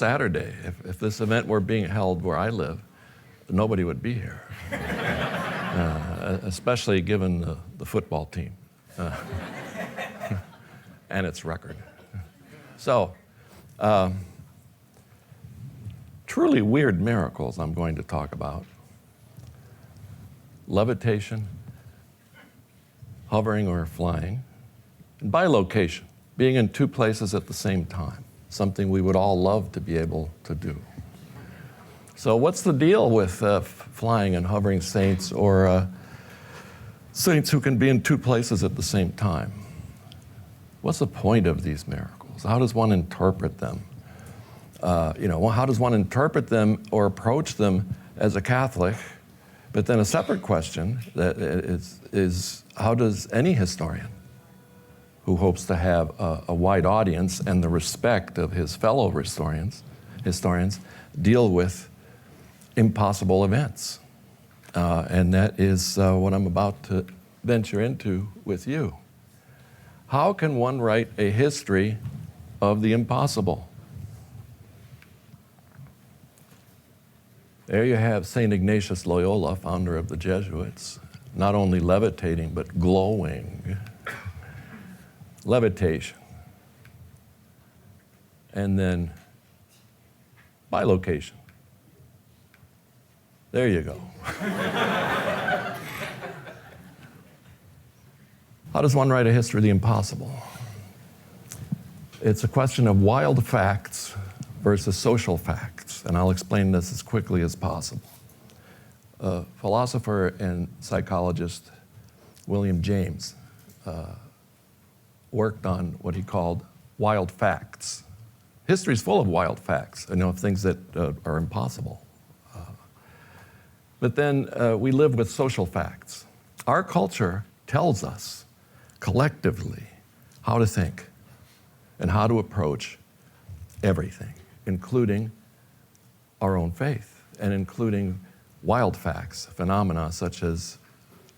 Saturday. If this event were being held where I live, nobody would be here, especially given the football team and its record. So, truly weird miracles I'm going to talk about. Levitation, hovering or flying, and bilocation, being in two places at the same time, something we would all love to be able to do. So what's the deal with flying and hovering saints, or saints who can be in two places at the same time? What's the point of these miracles? How does one interpret them? How does one interpret them or approach them as a Catholic? But then a separate question that is how does any historian who hopes to have a wide audience and the respect of his fellow historians deal with impossible events? And that is what I'm about to venture into with you. How can one write a history of the impossible? There you have St. Ignatius Loyola, founder of the Jesuits, not only levitating, but glowing. Levitation. And then bilocation. There you go. How does one write a history of the impossible? It's a question of wild facts versus social facts, and I'll explain this as quickly as possible. Philosopher and psychologist William James worked on what he called wild facts. History is full of wild facts, of things that are impossible. But then we live with social facts. Our culture tells us collectively how to think and how to approach everything, including our own faith and including wild facts, phenomena such as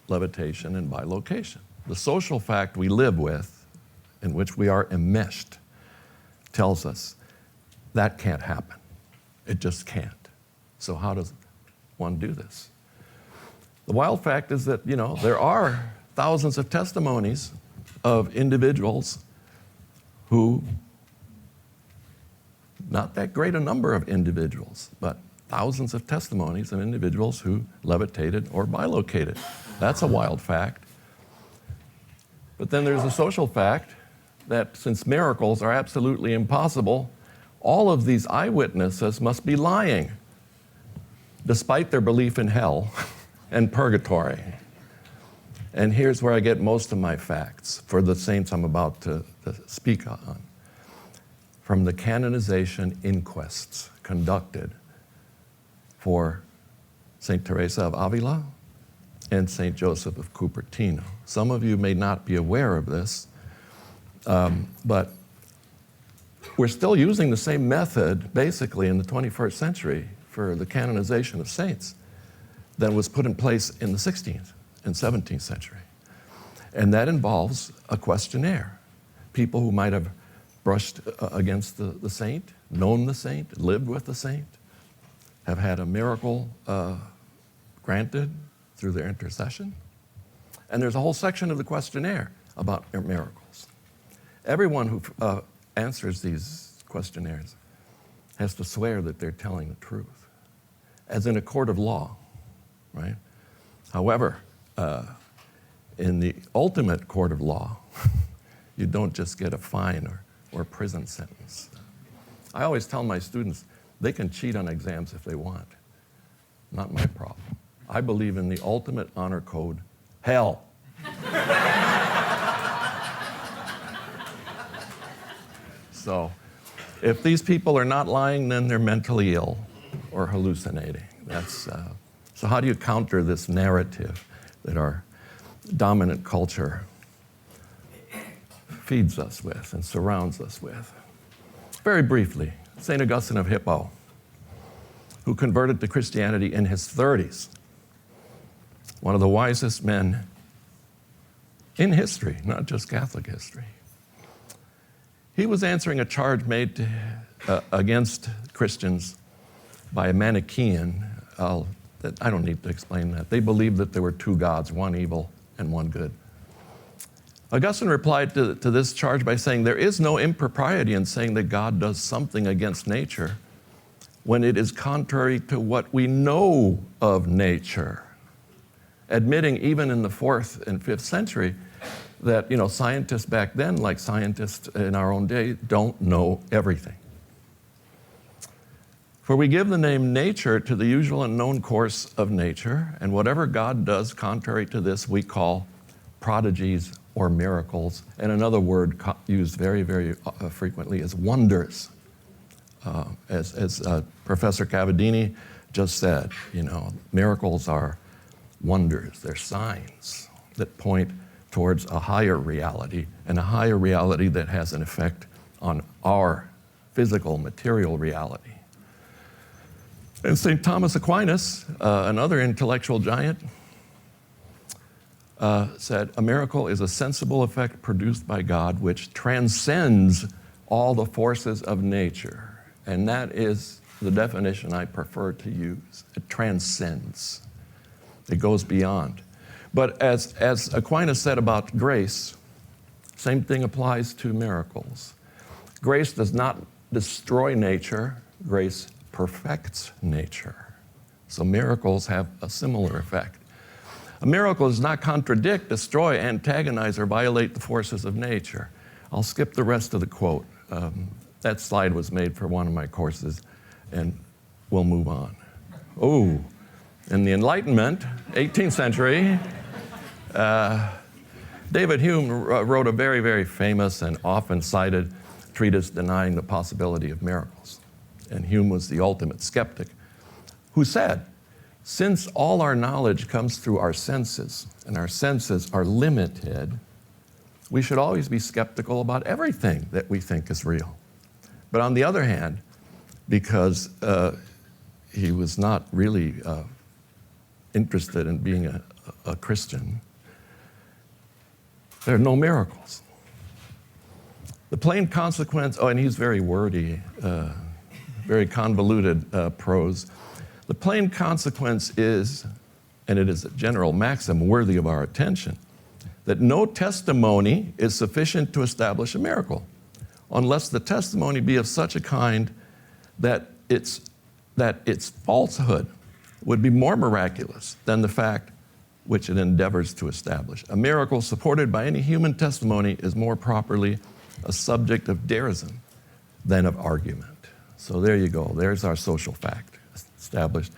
levitation and bilocation. The social fact we live with, in which we are enmeshed, tells us that can't happen. It just can't. So how does one do this? The wild fact is that, there are thousands of testimonies of individuals who, not that great a number of individuals, but thousands of testimonies of individuals who levitated or bilocated. That's a wild fact. But then there's a social fact that since miracles are absolutely impossible, all of these eyewitnesses must be lying, despite their belief in hell and purgatory. And here's where I get most of my facts for the saints I'm about to speak on. From the canonization inquests conducted for St. Teresa of Ávila and St. Joseph of Cupertino. Some of you may not be aware of this, but we're still using the same method, basically, in the 21st century for the canonization of saints that was put in place in the 16th and 17th century. And that involves a questionnaire. People who might have brushed against the saint, known the saint, lived with the saint, have had a miracle granted through their intercession. And there's a whole section of the questionnaire about miracles. Everyone who answers these questionnaires has to swear that they're telling the truth, as in a court of law, right? However, in the ultimate court of law, you don't just get a fine or a prison sentence. I always tell my students, they can cheat on exams if they want. Not my problem. I believe in the ultimate honor code, hell. So if these people are not lying, then they're mentally ill or hallucinating. So how do you counter this narrative that our dominant culture feeds us with and surrounds us with? Very briefly, St. Augustine of Hippo, who converted to Christianity in his 30s, one of the wisest men in history, not just Catholic history. He was answering a charge made against Christians by a Manichaean. I don't need to explain that. They believed that there were two gods, one evil and one good. Augustine replied to this charge by saying, there is no impropriety in saying that God does something against nature when it is contrary to what we know of nature. Admitting even in the 4th and 5th century that, scientists back then, like scientists in our own day, don't know everything. For we give the name nature to the usual and known course of nature, and whatever God does contrary to this we call prodigies or miracles, and another word used very, very frequently is wonders. As Professor Cavadini just said, miracles are wonders. They're signs that point towards a higher reality, and a higher reality that has an effect on our physical, material reality. And St. Thomas Aquinas, another intellectual giant, said, a miracle is a sensible effect produced by God which transcends all the forces of nature. And that is the definition I prefer to use. It transcends. It goes beyond. But as Aquinas said about grace, same thing applies to miracles. Grace does not destroy nature. Grace perfects nature. So miracles have a similar effect. A miracle does not contradict, destroy, antagonize, or violate the forces of nature. I'll skip the rest of the quote. That slide was made for one of my courses, and we'll move on. Oh, in the Enlightenment, 18th century, David Hume wrote a very, very famous and often cited treatise denying the possibility of miracles. And Hume was the ultimate skeptic, who said, since all our knowledge comes through our senses, and our senses are limited, we should always be skeptical about everything that we think is real. But on the other hand, because he was not really interested in being a Christian, there are no miracles. The plain consequence, and he's very wordy, very convoluted prose. The plain consequence is, and it is a general maxim worthy of our attention, that no testimony is sufficient to establish a miracle, unless the testimony be of such a kind that its falsehood would be more miraculous than the fact which it endeavors to establish. A miracle supported by any human testimony is more properly a subject of derision than of argument. So there you go. There's our social fact established.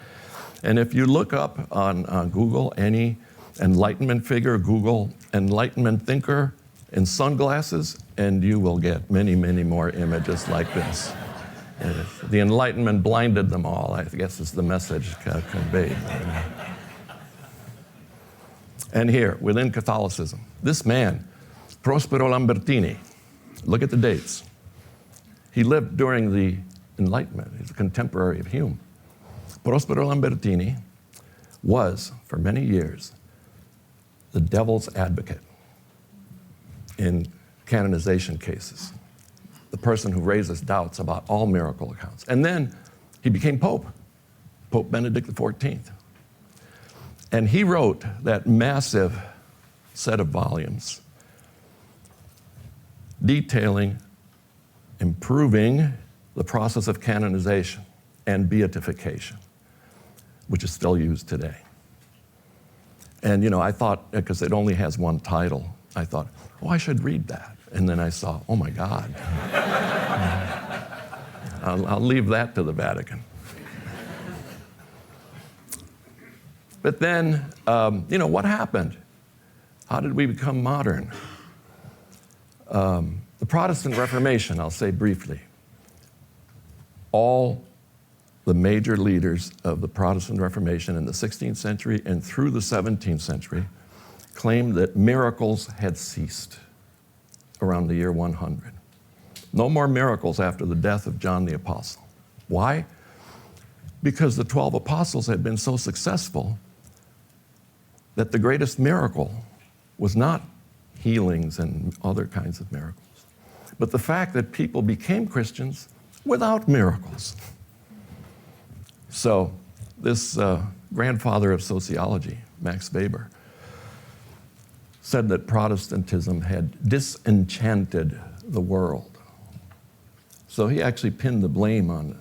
And if you look up on Google any Enlightenment figure, Google Enlightenment thinker in sunglasses, and you will get many, many more images like this. The Enlightenment blinded them all, I guess is the message conveyed. And here, within Catholicism, this man, Prospero Lambertini, look at the dates. He lived during the Enlightenment. He's a contemporary of Hume. Prospero Lambertini was, for many years, the devil's advocate in canonization cases, the person who raises doubts about all miracle accounts. And then he became Pope, Pope Benedict XIV. And he wrote that massive set of volumes detailing, improving the process of canonization and beatification, which is still used today. And I thought, because it only has one title, I thought, I should read that. And then I saw, oh my God. I'll leave that to the Vatican. But then, what happened? How did we become modern? The Protestant Reformation, I'll say briefly. All the major leaders of the Protestant Reformation in the 16th century and through the 17th century claimed that miracles had ceased around the year 100. No more miracles after the death of John the Apostle. Why? Because the 12 apostles had been so successful that the greatest miracle was not healings and other kinds of miracles. but the fact that people became Christians without miracles. So this grandfather of sociology, Max Weber, said that Protestantism had disenchanted the world. So he actually pinned the blame on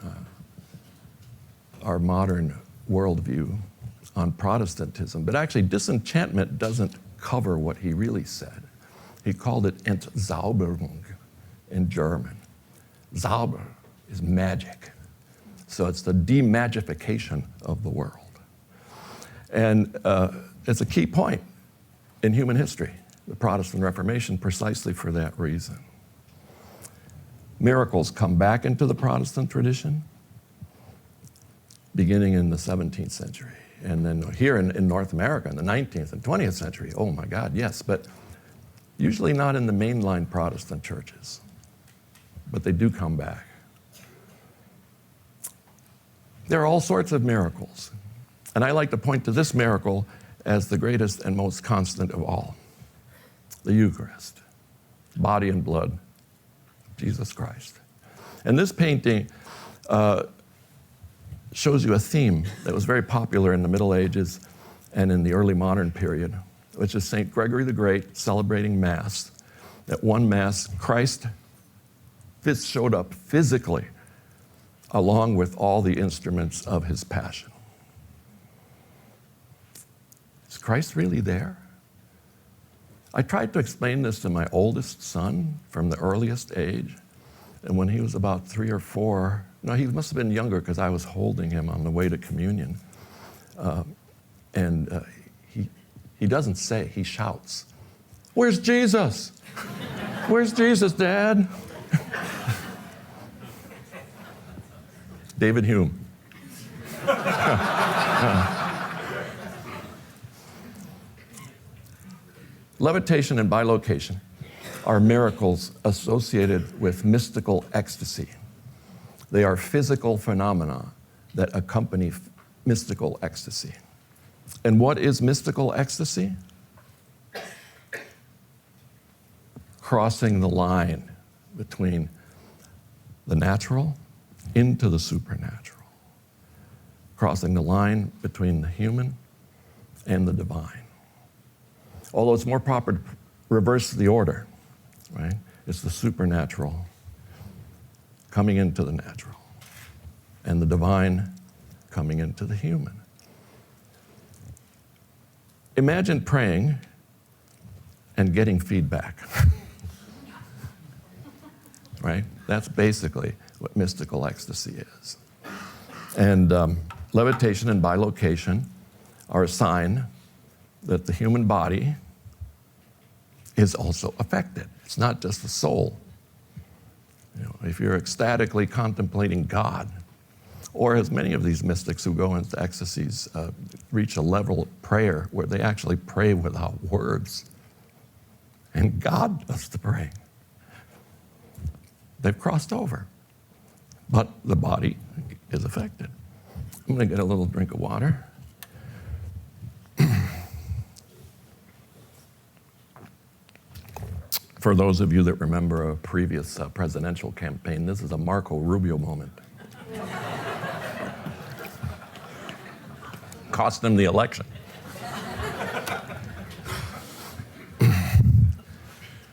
our modern worldview on Protestantism. But actually, disenchantment doesn't cover what he really said. He called it Entzauberung in German. Zauber is magic. So it's the demagification of the world. And it's a key point in human history, the Protestant Reformation, precisely for that reason. Miracles come back into the Protestant tradition beginning in the 17th century. And then here in North America in the 19th and 20th century, oh my God, yes, but usually not in the mainline Protestant churches. But they do come back. There are all sorts of miracles. And I like to point to this miracle as the greatest and most constant of all, the Eucharist, body and blood of Jesus Christ. And this painting shows you a theme that was very popular in the Middle Ages and in the early modern period, which is St. Gregory the Great celebrating Mass. At one Mass, Christ showed up physically along with all the instruments of his passion. Is Christ really there? I tried to explain this to my oldest son from the earliest age, and when he was about 3 or 4, no, he must have been younger because I was holding him on the way to communion, he doesn't say, he shouts, "Where's Jesus? Where's Jesus, Dad?" David Hume. Levitation and bilocation are miracles associated with mystical ecstasy. They are physical phenomena that accompany mystical ecstasy. And what is mystical ecstasy? Crossing the line between the natural into the supernatural. Crossing the line between the human and the divine. Although it's more proper to reverse the order, right? It's the supernatural coming into the natural, and the divine coming into the human. Imagine praying and getting feedback. Right? That's basically what mystical ecstasy is. And levitation and bilocation are a sign that the human body is also affected. It's not just the soul. You know, if you're ecstatically contemplating God, or as many of these mystics who go into ecstasies reach a level of prayer where they actually pray without words, and God does the praying. They've crossed over, but the body is affected. I'm going to get a little drink of water. For those of you that remember a previous presidential campaign, this is a Marco Rubio moment. Cost him the election.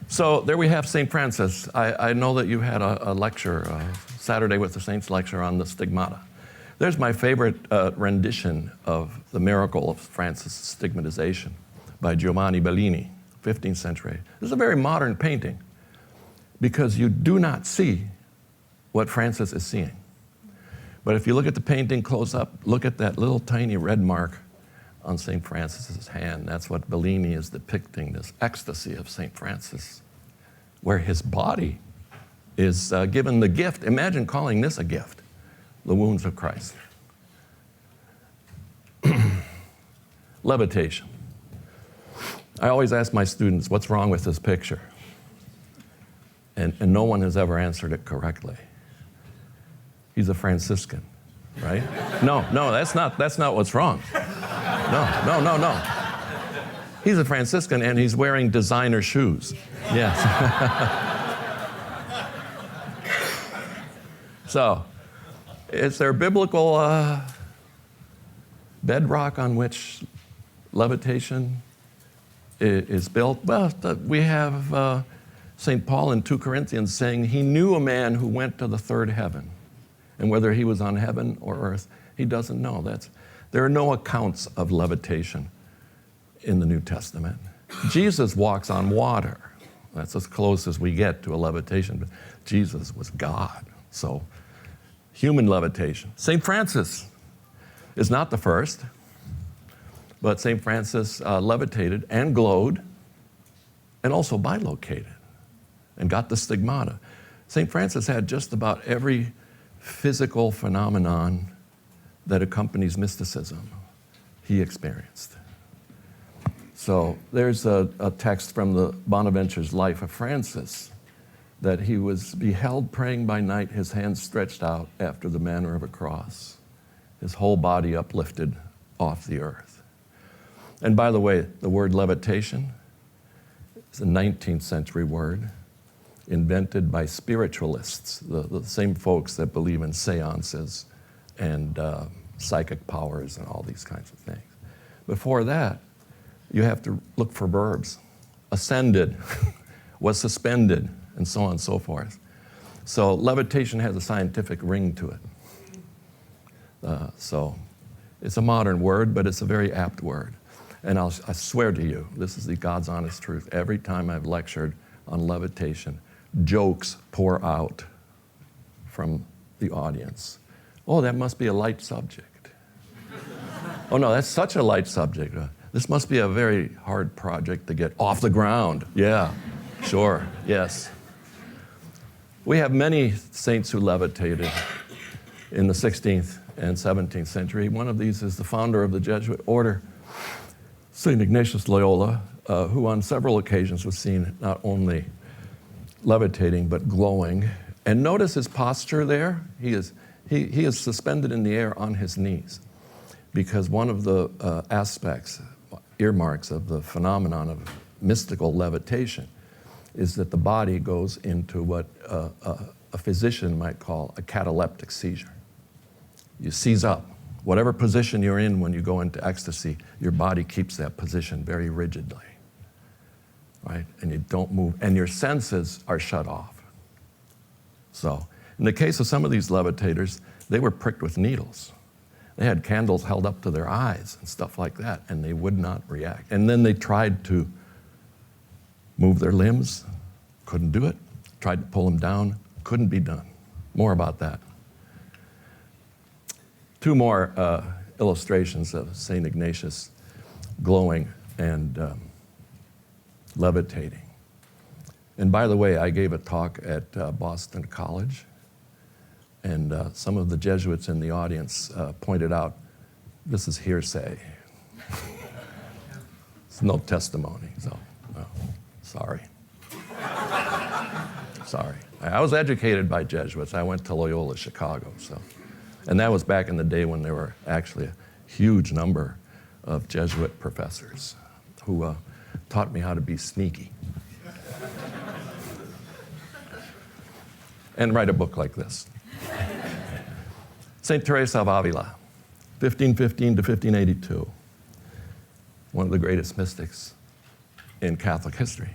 So there we have St. Francis. I know that you had a lecture, Saturday with the Saints lecture on the stigmata. There's my favorite rendition of the miracle of Francis' stigmatization by Giovanni Bellini, 15th century. This is a very modern painting because you do not see what Francis is seeing. But if you look at the painting close up, look at that little tiny red mark on St. Francis's hand. That's what Bellini is depicting, this ecstasy of St. Francis, where his body is given the gift. Imagine calling this a gift, the wounds of Christ. Levitation. I always ask my students, what's wrong with this picture? And no one has ever answered it correctly. He's a Franciscan, right? No, that's not what's wrong. No. He's a Franciscan and he's wearing designer shoes. Yes. So, is there biblical bedrock on which levitation is built? Well, we have St. Paul in 2 Corinthians saying he knew a man who went to the third heaven. And whether he was on heaven or earth, he doesn't know. There are no accounts of levitation in the New Testament. Jesus walks on water. That's as close as we get to a levitation. But Jesus was God. So, human levitation. St. Francis is not the first, but St. Francis levitated and glowed and also bilocated and got the stigmata. St. Francis had just about every physical phenomenon that accompanies mysticism he experienced. So there's a text from the Bonaventure's Life of Francis that he was beheld praying by night, his hands stretched out after the manner of a cross, his whole body uplifted off the earth. And by the way, the word levitation is a 19th century word invented by spiritualists, the same folks that believe in seances and psychic powers and all these kinds of things. Before that, you have to look for verbs. Ascended, was suspended, and so on and so forth. So levitation has a scientific ring to it. So it's a modern word, but it's a very apt word. And I swear to you, this is the God's honest truth. Every time I've lectured on levitation, jokes pour out from the audience. Oh, that must be a light subject. Oh no, that's such a light subject. This must be a very hard project to get off the ground. Yeah, sure, yes. We have many saints who levitated in the 16th and 17th century. One of these is the founder of the Jesuit order, St. Ignatius Loyola, who on several occasions was seen not only levitating but glowing. And notice his posture there. He is suspended in the air on his knees, because one of the earmarks of the phenomenon of mystical levitation is that the body goes into what a physician might call a cataleptic seizure. You seize up. Whatever position you're in when you go into ecstasy, your body keeps that position very rigidly, right? And you don't move, and your senses are shut off. So, in the case of some of these levitators, they were pricked with needles. They had candles held up to their eyes and stuff like that, and they would not react. And then they tried to move their limbs, couldn't do it. Tried to pull them down, couldn't be done. More about that. 2 more illustrations of St. Ignatius glowing and levitating. And by the way, I gave a talk at Boston College, and some of the Jesuits in the audience pointed out, this is hearsay. It's no testimony, so no, sorry. Sorry. I was educated by Jesuits. I went to Loyola, Chicago, so. And that was back in the day when there were actually a huge number of Jesuit professors who taught me how to be sneaky. And write a book like this. St. Teresa of Ávila, 1515 to 1582, one of the greatest mystics in Catholic history,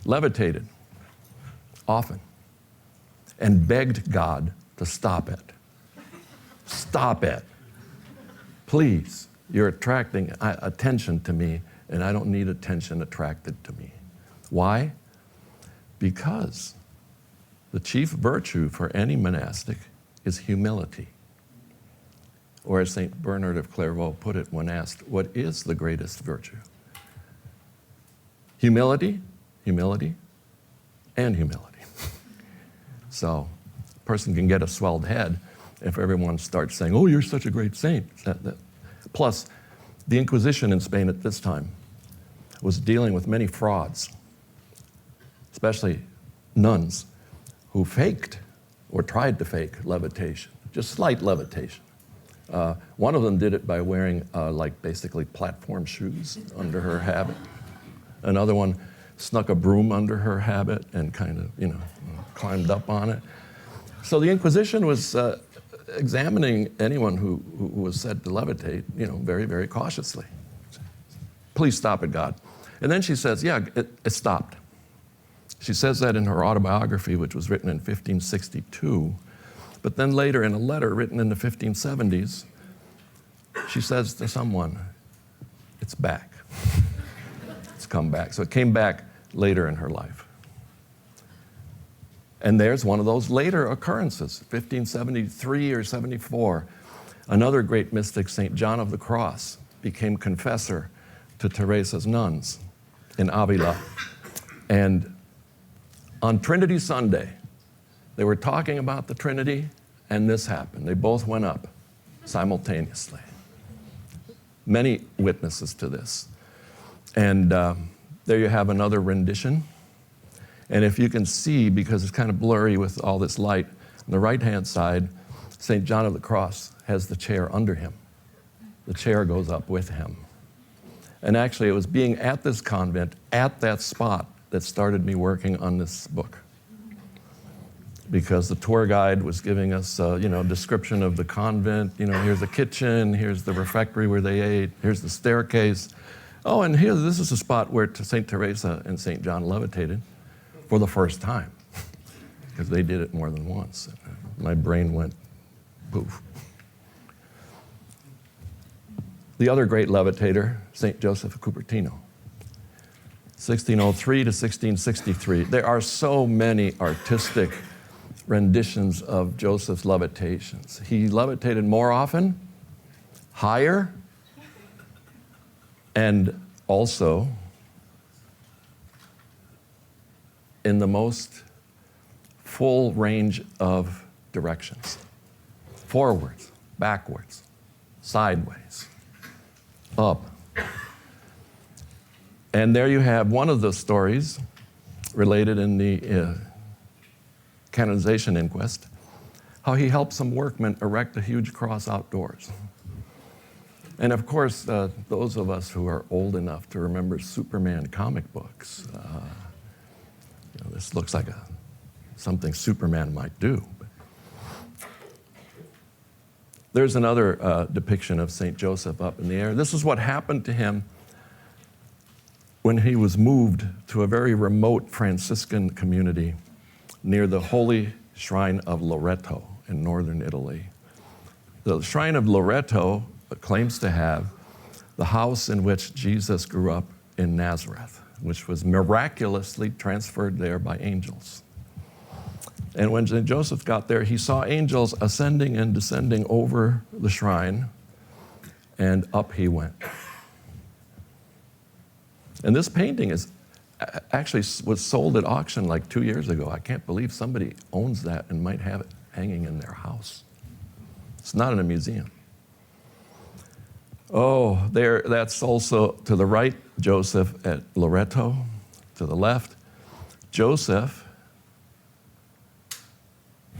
levitated often and begged God to stop it. Stop it. Please, you're attracting attention to me, and I don't need attention attracted to me. Why? Because the chief virtue for any monastic is humility. Or as St. Bernard of Clairvaux put it when asked, what is the greatest virtue? Humility, humility, and humility. So a person can get a swelled head if everyone starts saying, oh, you're such a great saint. Plus, the Inquisition in Spain at this time was dealing with many frauds, especially nuns who faked or tried to fake levitation, just slight levitation. One of them did it by wearing basically platform shoes under her habit. Another one snuck a broom under her habit and kind of, climbed up on it. So the Inquisition was examining anyone who was said to levitate, very, very cautiously. Please stop it, God. And then she says, yeah, it stopped. She says that in her autobiography, which was written in 1562. But then later in a letter written in the 1570s, she says to someone, it's back. It's come back. So it came back later in her life. And there's one of those later occurrences, 1573 or 74. Another great mystic, St. John of the Cross, became confessor to Teresa's nuns in Ávila. And on Trinity Sunday, they were talking about the Trinity, and this happened. They both went up simultaneously. Many witnesses to this. And there you have another rendition. And if you can see, because it's kind of blurry with all this light, on the right-hand side, St. John of the Cross has the chair under him. The chair goes up with him. And actually, it was being at this convent, at that spot, that started me working on this book. Because the tour guide was giving us, a description of the convent. Here's the kitchen, here's the refectory where they ate, here's the staircase. Oh, and this is the spot where St. Teresa and St. John levitated for the first time, because they did it more than once. My brain went poof. The other great levitator, St. Joseph of Cupertino, 1603 to 1663. There are so many artistic renditions of Joseph's levitations. He levitated more often, higher, and also in the most full range of directions. Forwards, backwards, sideways, up. And there you have one of the stories related in the canonization inquest, how he helped some workmen erect a huge cross outdoors. And of course, those of us who are old enough to remember Superman comic books, this looks like something Superman might do. There's another depiction of St. Joseph up in the air. This is what happened to him when he was moved to a very remote Franciscan community near the holy shrine of Loreto in northern Italy. The shrine of Loreto claims to have the house in which Jesus grew up in Nazareth, which was miraculously transferred there by angels. And when St. Joseph got there, he saw angels ascending and descending over the shrine, and up he went. And this painting actually was sold at auction like 2 years ago. I can't believe somebody owns that and might have it hanging in their house. It's not in a museum. Oh, that's also to the right, Joseph at Loreto. To the left, Joseph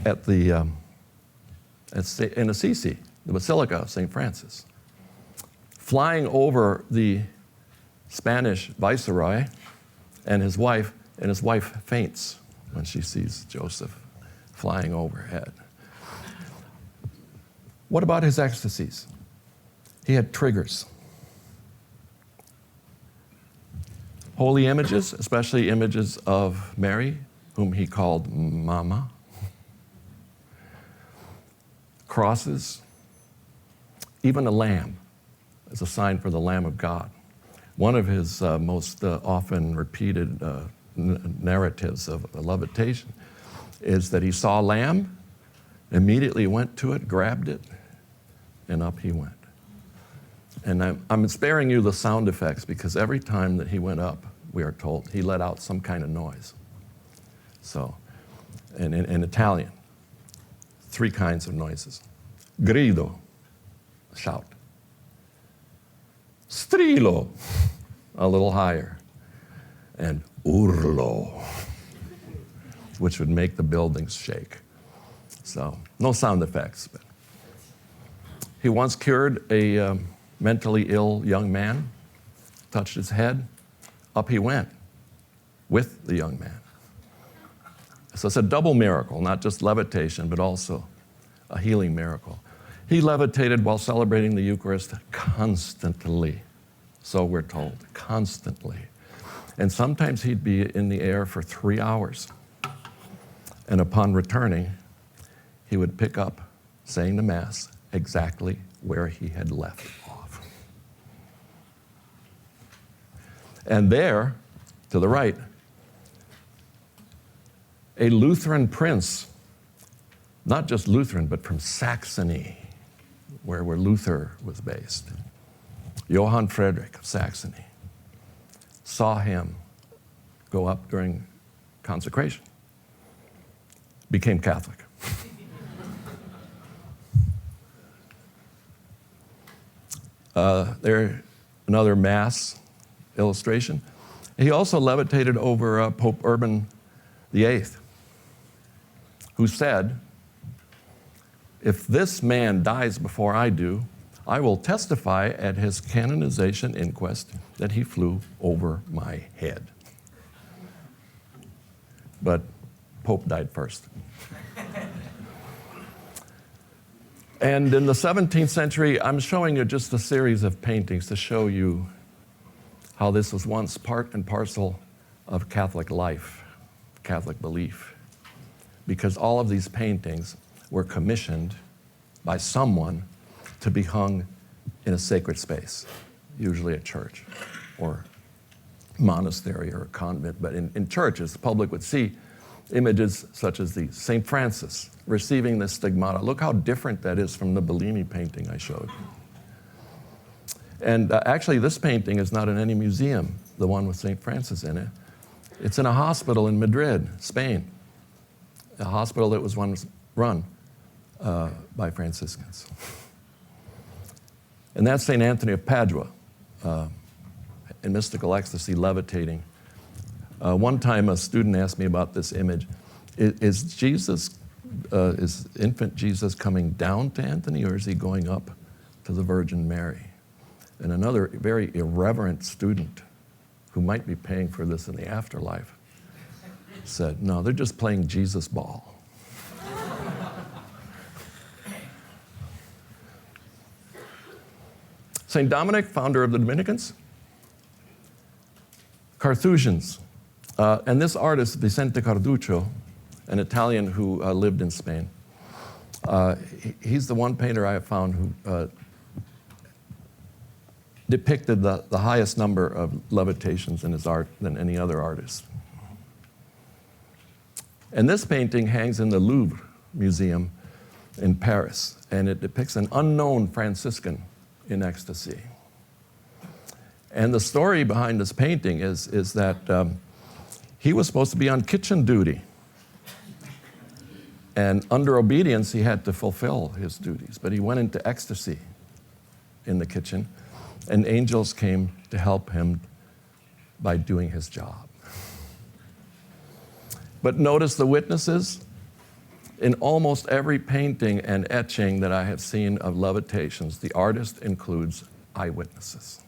at in Assisi, the Basilica of St. Francis, flying over the Spanish viceroy and his wife faints when she sees Joseph flying overhead. What about his ecstasies? He had triggers. Holy images, especially images of Mary, whom he called Mama. Crosses, even a lamb as a sign for the Lamb of God. One of his most often repeated narratives of levitation is that he saw a lamb, immediately went to it, grabbed it, and up he went. And I'm sparing you the sound effects because every time that he went up, we are told, he let out some kind of noise. So, in Italian, 3 kinds of noises. Grido, shout. Strillo, a little higher. And urlo, which would make the buildings shake. So, no sound effects. But he once cured a mentally ill young man, touched his head, up he went with the young man. So it's a double miracle, not just levitation, but also a healing miracle. He levitated while celebrating the Eucharist constantly. So we're told, constantly. And sometimes he'd be in the air for 3 hours. And upon returning, he would pick up, saying the Mass, exactly where he had left off. And there, to the right, a Lutheran prince, not just Lutheran, but from Saxony, where Luther was based, Johann Friedrich of Saxony, saw him go up during consecration, became Catholic. There, another Mass illustration. He also levitated over Pope Urban VIII, who said, "If this man dies before I do, I will testify at his canonization inquest that he flew over my head." But Pope died first. And in the 17th century, I'm showing you just a series of paintings to show you how this was once part and parcel of Catholic life, Catholic belief. Because all of these paintings were commissioned by someone to be hung in a sacred space, usually a church or monastery or a convent. But in churches, the public would see images such as these. St. Francis receiving the stigmata. Look how different that is from the Bellini painting I showed. And actually, this painting is not in any museum, the one with St. Francis in it. It's in a hospital in Madrid, Spain, a hospital that was once run by Franciscans. And that's St. Anthony of Padua, in mystical ecstasy, levitating. One time a student asked me about this image. Is infant Jesus coming down to Anthony, or is he going up to the Virgin Mary? And another very irreverent student who might be paying for this in the afterlife said, "No, they're just playing Jesus ball." St. Dominic, founder of the Dominicans. Carthusians. And this artist, Vicente Carduccio, an Italian who lived in Spain, he's the one painter I have found who depicted the highest number of levitations in his art than any other artist. And this painting hangs in the Louvre Museum in Paris, and it depicts an unknown Franciscan in ecstasy. And the story behind this painting is that he was supposed to be on kitchen duty. And under obedience, he had to fulfill his duties. But he went into ecstasy in the kitchen, and angels came to help him by doing his job. But notice the witnesses. In almost every painting and etching that I have seen of levitations, the artist includes eyewitnesses.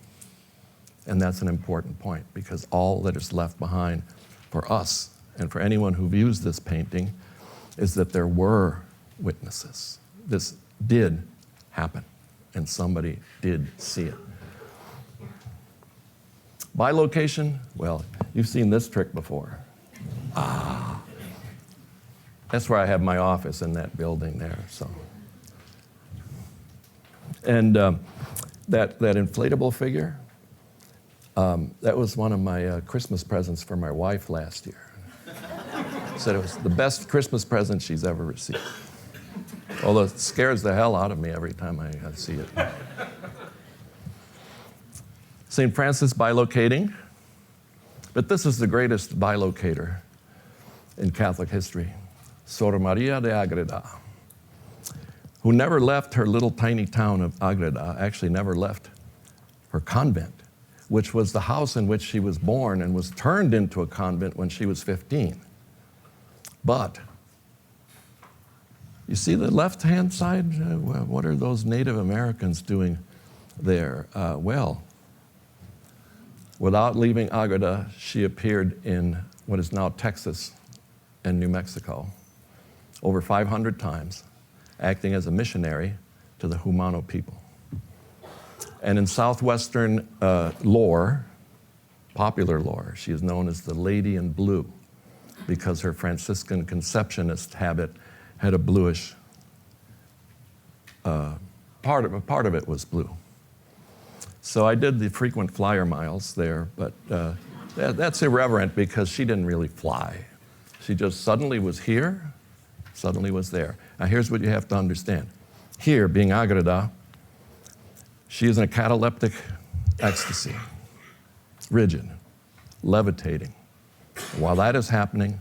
And that's an important point, because all that is left behind for us and for anyone who views this painting is that there were witnesses. This did happen, and somebody did see it. Bilocation, well, you've seen this trick before. That's where I have my office, in that building there. So, and that inflatable figure, that was one of my Christmas presents for my wife last year. Said it was the best Christmas present she's ever received. Although it scares the hell out of me every time I see it. St. Francis bilocating, but this is the greatest bilocator in Catholic history. Sor Maria de Agreda, who never left her little tiny town of Agreda, actually never left her convent, which was the house in which she was born and was turned into a convent when she was 15. But you see the left-hand side? What are those Native Americans doing there? Well, without leaving Agreda, she appeared in what is now Texas, and New Mexico over 500 times, acting as a missionary to the Jumano people. And in Southwestern lore, popular lore, she is known as the Lady in Blue because her Franciscan Conceptionist habit had a bluish, part of it was blue. So I did the frequent flyer miles there, but that's irreverent because she didn't really fly. She just suddenly was here, suddenly was there. Now here's what you have to understand. Here, being Agreda, she is in a cataleptic ecstasy, rigid, levitating. While that is happening,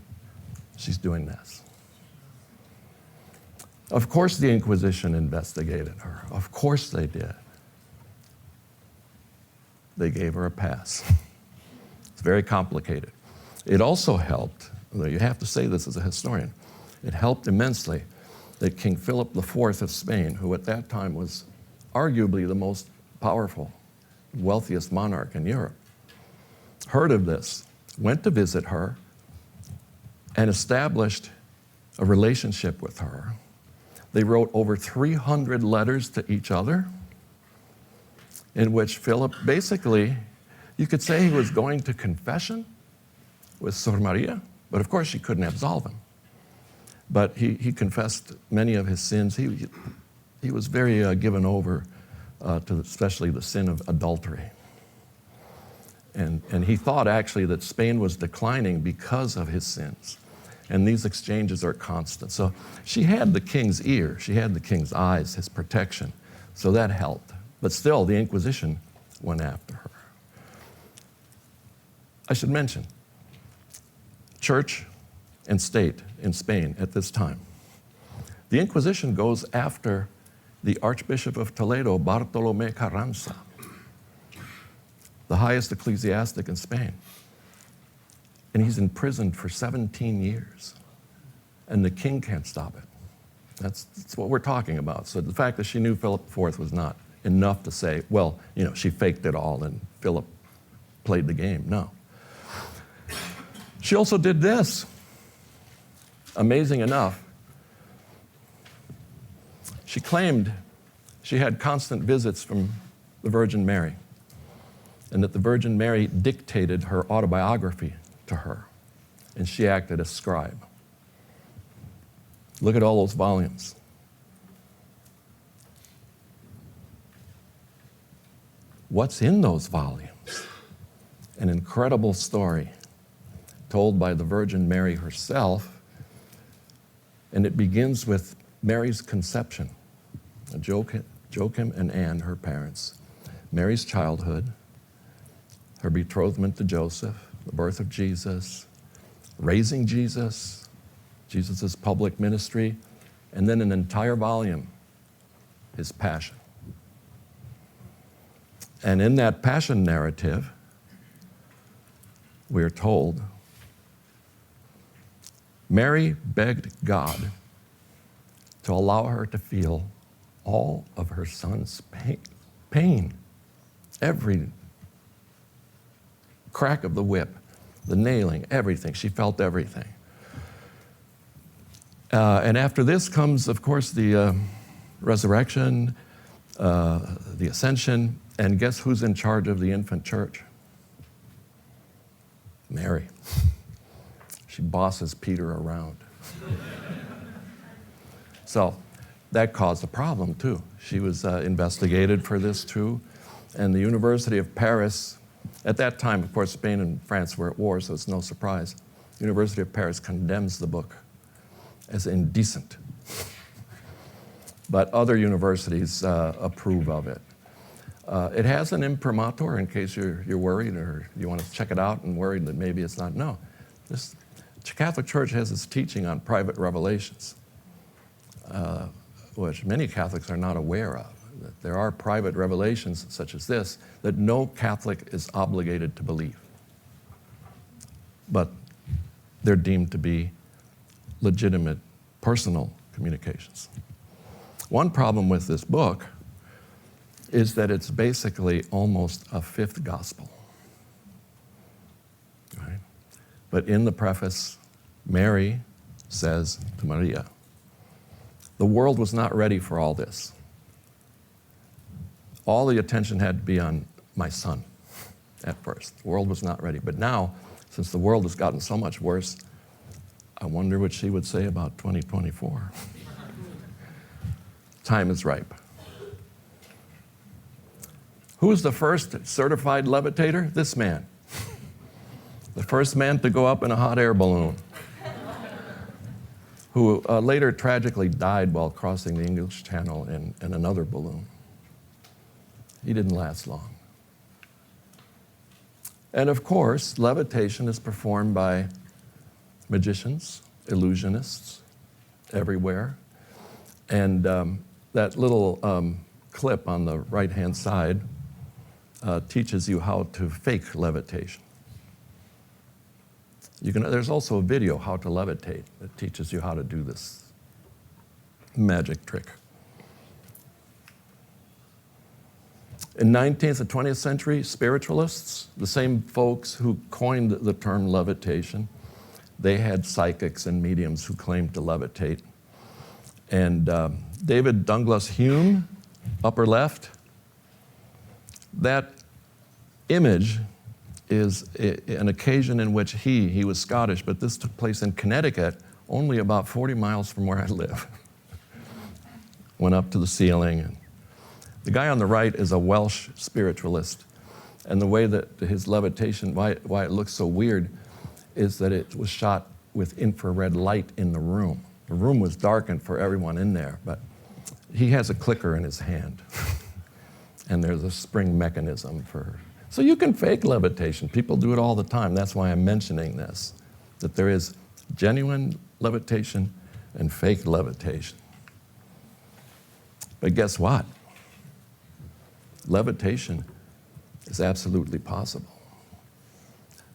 she's doing this. Of course the Inquisition investigated her. Of course they did. They gave her a pass. It's very complicated. It also helped, though you have to say this as a historian, it helped immensely that King Philip IV of Spain, who at that time was arguably the most powerful, wealthiest monarch in Europe, heard of this, went to visit her, and established a relationship with her. They wrote over 300 letters to each other, in which Philip basically, you could say he was going to confession with Sor Maria, but of course she couldn't absolve him. But he confessed many of his sins. He was very given over to especially the sin of adultery. And he thought actually that Spain was declining because of his sins. And these exchanges are constant. So she had the king's ear, she had the king's eyes, his protection. So that helped. But still, the Inquisition went after her. I should mention, church and state in Spain at this time. The Inquisition goes after the Archbishop of Toledo, Bartolomé Carranza, the highest ecclesiastic in Spain. And he's imprisoned for 17 years. And the king can't stop it. That's what we're talking about. So the fact that she knew Philip IV was not enough to say, well, she faked it all and Philip played the game. No. She also did this. Amazing enough, she claimed she had constant visits from the Virgin Mary, and that the Virgin Mary dictated her autobiography to her, and she acted as scribe. Look at all those volumes. What's in those volumes? An incredible story told by the Virgin Mary herself, and it begins with Mary's conception. Joachim and Anne, her parents, Mary's childhood, her betrothment to Joseph, the birth of Jesus, raising Jesus, Jesus' public ministry, and then an entire volume, his passion. And in that passion narrative, we are told, Mary begged God to allow her to feel all of her son's pain, every crack of the whip, the nailing, everything. She felt everything. And after this comes, of course, the resurrection, the ascension, and guess who's in charge of the infant church? Mary. She bosses Peter around. So that caused a problem too. She was investigated for this too. And the University of Paris, at that time, of course, Spain and France were at war, so it's no surprise. The University of Paris condemns the book as indecent. But other universities approve of it. It has an imprimatur in case you're worried or you want to check it out and worried that maybe it's not. No. The Catholic Church has its teaching on private revelations, which many Catholics are not aware of. That there are private revelations such as this that no Catholic is obligated to believe. But they're deemed to be legitimate personal communications. One problem with this book is that it's basically almost a fifth gospel. Right? But in the preface, Mary says to Maria, the world was not ready for all this. All the attention had to be on my son at first. The world was not ready. But now, since the world has gotten so much worse, I wonder what she would say about 2024. Time is ripe. Who is the first certified levitator? This man. The first man to go up in a hot air balloon, who later tragically died while crossing the English Channel in another balloon. He didn't last long. And of course, levitation is performed by magicians, illusionists, everywhere. And that little clip on the right-hand side teaches you how to fake levitation. There's also a video, How to Levitate, that teaches you how to do this magic trick. In 19th and 20th century, spiritualists, the same folks who coined the term levitation, they had psychics and mediums who claimed to levitate. And David Douglas Hume, upper left, that image is an occasion in which he was Scottish, but this took place in Connecticut, only about 40 miles from where I live. Went up to the ceiling. And the guy on the right is a Welsh spiritualist. And the way that his levitation, why it looks so weird, is that it was shot with infrared light in the room. The room was darkened for everyone in there, but he has a clicker in his hand. And there's a spring mechanism for. So you can fake levitation. People do it all the time. That's why I'm mentioning this, that there is genuine levitation and fake levitation. But guess what? Levitation is absolutely possible.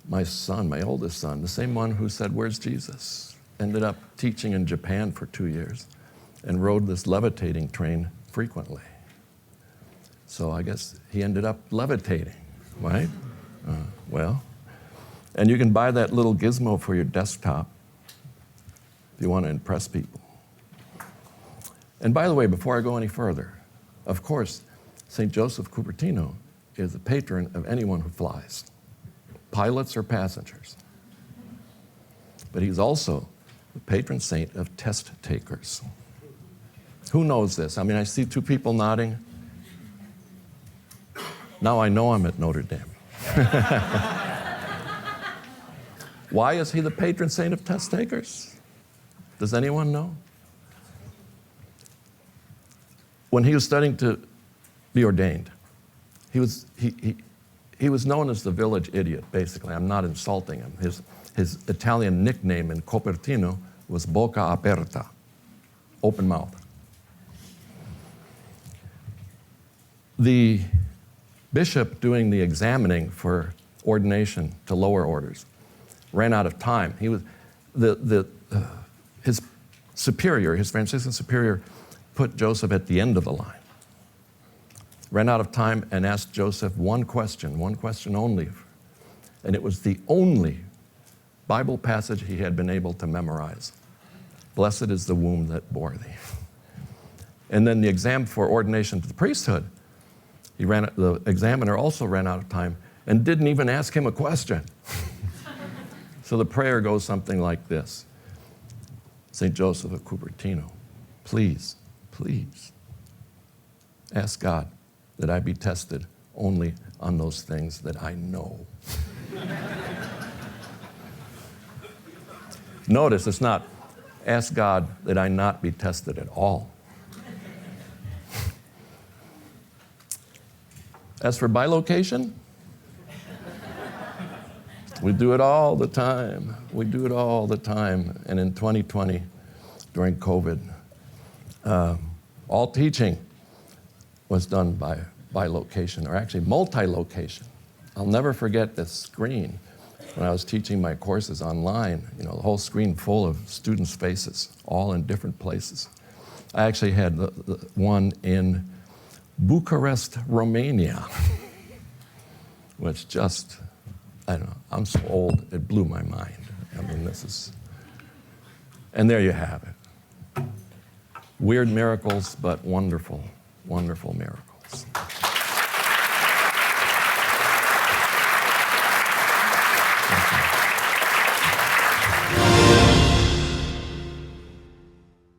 My son, my oldest son, the same one who said, "Where's Jesus?" ended up teaching in Japan for 2 years and rode this levitating train frequently. So I guess he ended up levitating, right? Well, and you can buy that little gizmo for your desktop if you want to impress people. And by the way, before I go any further, of course, St. Joseph Cupertino is the patron of anyone who flies, pilots or passengers. But he's also the patron saint of test takers. Who knows this? I mean, I see 2 people nodding. Now I know I'm at Notre Dame. Why is he the patron saint of test takers? Does anyone know? When he was studying to be ordained, he was known as the village idiot, basically. I'm not insulting him. His Italian nickname in Cupertino was Bocca Aperta, open mouth. The bishop doing the examining for ordination to lower orders ran out of time. He was his superior, his Franciscan superior, put Joseph at the end of the line. Ran out of time and asked Joseph one question only. And it was the only Bible passage he had been able to memorize. Blessed is the womb that bore thee. And then the exam for ordination to the priesthood, the examiner also ran out of time and didn't even ask him a question. So the prayer goes something like this. St. Joseph of Cupertino, please, ask God that I be tested only on those things that I know. Notice it's not, ask God that I not be tested at all. As for bilocation, we do it all the time. We do it all the time. And in 2020, during COVID, all teaching was done by bilocation, or actually multi-location. I'll never forget this screen when I was teaching my courses online, the whole screen full of students' faces, all in different places. I actually had the one in Bucharest, Romania, which just, I don't know, I'm so old, it blew my mind. I mean, this is, And there you have it. Weird miracles, but wonderful, wonderful miracles.